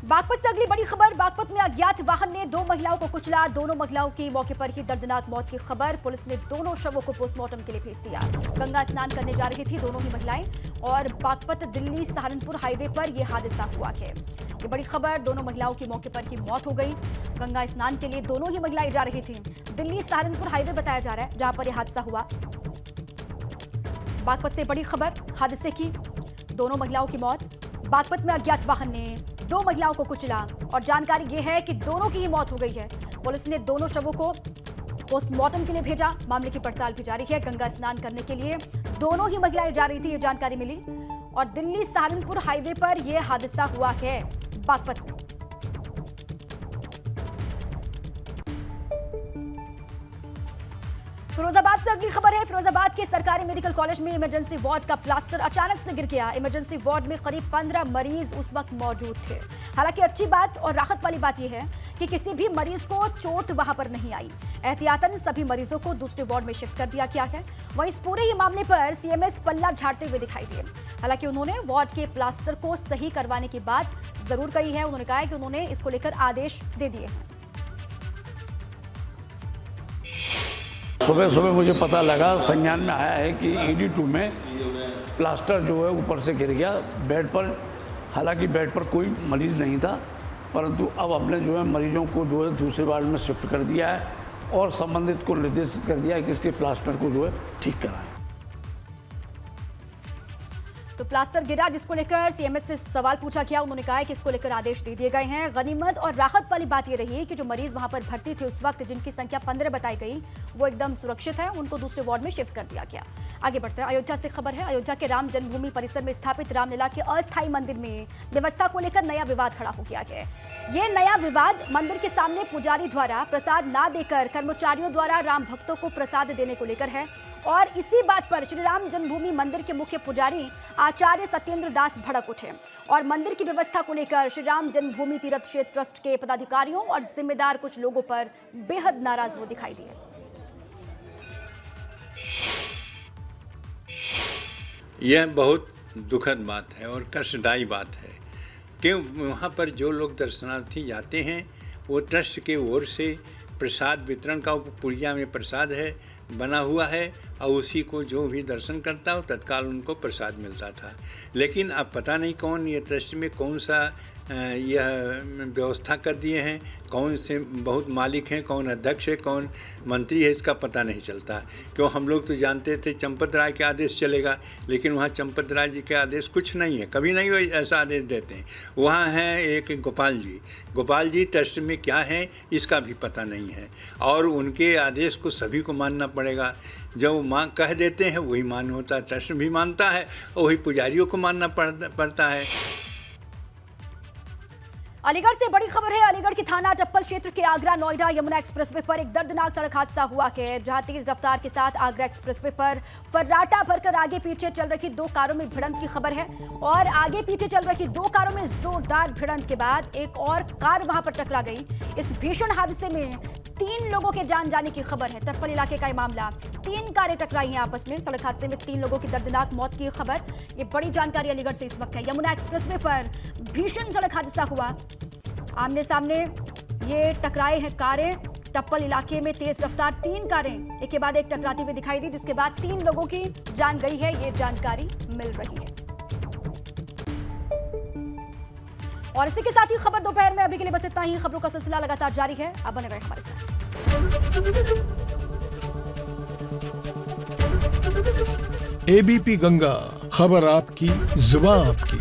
बागपत से अगली बड़ी खबर। बागपत में अज्ञात वाहन ने 2 महिलाओं को कुचला। दोनों महिलाओं की मौके पर ही दर्दनाक मौत की खबर। पुलिस ने दोनों शवों को पोस्टमार्टम के लिए भेज दिया। गंगा स्नान करने जा रही थी दोनों ही महिलाएं और बागपत दिल्ली सहारनपुर हाईवे पर यह हादसा हुआ है। ये बड़ी खबर, दोनों महिलाओं की मौके पर ही मौत हो गई। गंगा स्नान के लिए दोनों ही महिलाएं जा रही थी। दिल्ली सहारनपुर हाईवे बताया जा रहा है जहां पर यह हादसा हुआ। बागपत से बड़ी खबर हादसे की, दोनों महिलाओं की मौत। बागपत में अज्ञात वाहन ने 2 महिलाओं को कुचला और जानकारी यह है कि दोनों की ही मौत हो गई है। पुलिस ने दोनों शवों को पोस्टमार्टम के लिए भेजा। मामले की पड़ताल भी जारी है। गंगा स्नान करने के लिए दोनों ही महिलाएं जा रही थी, ये जानकारी मिली और दिल्ली सहारनपुर हाईवे पर यह हादसा हुआ है बागपत में। फिरोजाबाद से अगली खबर है। फिरोजाबाद के सरकारी मेडिकल कॉलेज में इमरजेंसी वार्ड का प्लास्टर अचानक से गिर गया। इमरजेंसी वार्ड में करीब 15 मरीज उस वक्त मौजूद थे। हालांकि अच्छी बात और राहत वाली बात यह है कि किसी भी मरीज को चोट वहां पर नहीं आई। एहतियातन सभी मरीजों को दूसरे वार्ड में शिफ्ट कर दिया गया है। वहीं इस पूरे ही मामले पर सीएमएस पल्ला झाड़ते हुए दिखाई दिए। हालांकि उन्होंने वार्ड के प्लास्टर को सही करवाने की बात जरूर कही है। उन्होंने कहा है कि उन्होंने इसको लेकर आदेश दे दिए हैं। सुबह सुबह मुझे पता लगा, संज्ञान में आया है कि ED2 में प्लास्टर जो है ऊपर से गिर गया बेड पर। हालांकि बेड पर कोई मरीज़ नहीं था, परंतु अब हमने जो है मरीजों को जो है दूसरे वार्ड में शिफ्ट कर दिया है और संबंधित को निर्देशित कर दिया है कि इसके प्लास्टर को जो है ठीक कराएं। तो प्लास्टर गिरा जिसको लेकर सीएमएस से सवाल पूछा गया। उन्होंने कहा है कि इसको लेकर आदेश दे दिए गए हैं। गनीमत और राहत वाली बात ये रही कि जो मरीज वहां पर भर्ती थे उस वक्त, जिनकी संख्या 15 बताई गई, वो एकदम सुरक्षित है। उनको दूसरे वार्ड में शिफ्ट कर दिया गया। आगे बढ़ते हैं। अयोध्या से खबर है। अयोध्या के राम जन्मभूमि परिसर में स्थापित रामलला के अस्थायी मंदिर में व्यवस्था को लेकर नया विवाद खड़ा हो गया है। ये नया विवाद मंदिर के सामने पुजारी द्वारा प्रसाद ना देकर कर्मचारियों द्वारा राम भक्तों को प्रसाद देने को लेकर है। और इसी बात पर श्री राम जन्मभूमि मंदिर के मुख्य पुजारी आचार्य सत्येंद्र दास भड़क उठे और मंदिर की व्यवस्था को लेकर श्री राम जन्मभूमि तीर्थ क्षेत्र ट्रस्ट के पदाधिकारियों और जिम्मेदार कुछ लोगों पर बेहद नाराज वो दिखाई दिए। यह बहुत दुखद बात है और कष्टदायी बात है कि वहाँ पर जो लोग दर्शनार्थी जाते हैं वो ट्रस्ट के ओर से प्रसाद वितरण का पुड़िया में प्रसाद है बना हुआ है और उसी को जो भी दर्शन करता हो तत्काल उनको प्रसाद मिलता था। लेकिन अब पता नहीं कौन ये ट्रस्ट में कौन सा यह व्यवस्था कर दिए हैं, कौन से बहुत मालिक हैं, कौन अध्यक्ष है, कौन मंत्री है, इसका पता नहीं चलता। क्यों हम लोग तो जानते थे चंपत राय के आदेश चलेगा, लेकिन वहाँ चंपत राय जी के आदेश कुछ नहीं है, कभी नहीं वो ऐसा आदेश देते हैं। वहाँ हैं एक गोपाल जी ट्रस्ट में क्या है इसका भी पता नहीं है और उनके आदेश को सभी को मानना पड़ेगा। जब वो कह देते हैं वही मान होता है, ट्रस्ट भी मानता है और वही पुजारियों को मानना पड़ता है। अलीगढ़ से बड़ी खबर है। अलीगढ़ की थाना टप्पल क्षेत्र के आगरा नोएडा यमुना एक्सप्रेसवे पर एक दर्दनाक सड़क हादसा हुआ है, जहां तेज रफ्तार के साथ आगरा एक्सप्रेसवे पर फर्राटा भरकर आगे पीछे चल रही 2 कारों में भिड़ंत की खबर है। और आगे पीछे चल रही 2 कारों में जोरदार भिड़ंत के बाद एक और कार वहां पर टकरा गई। इस भीषण हादसे में 3 लोगों के जान जाने की खबर है। टप्पल इलाके का ये मामला, 3 कारें टकराई हैं आपस में। सड़क हादसे में 3 लोगों की दर्दनाक मौत की खबर। ये बड़ी जानकारी अलीगढ़ से इस वक्त है। यमुना एक्सप्रेसवे पर भीषण सड़क हादसा हुआ। आमने सामने ये टकराए हैं कारें। टप्पल इलाके में तेज रफ्तार 3 कारें एक के बाद एक टकराती हुई दिखाई दी, जिसके बाद 3 लोगों की जान गई है, ये जानकारी मिल रही है। और इसी के साथ ही खबर दोपहर में अभी के लिए बस इतना ही। खबरों का सिलसिला लगातार जारी है, आप बने रहे हमारे साथ। ABP गंगा, खबर आपकी, जुबान आपकी।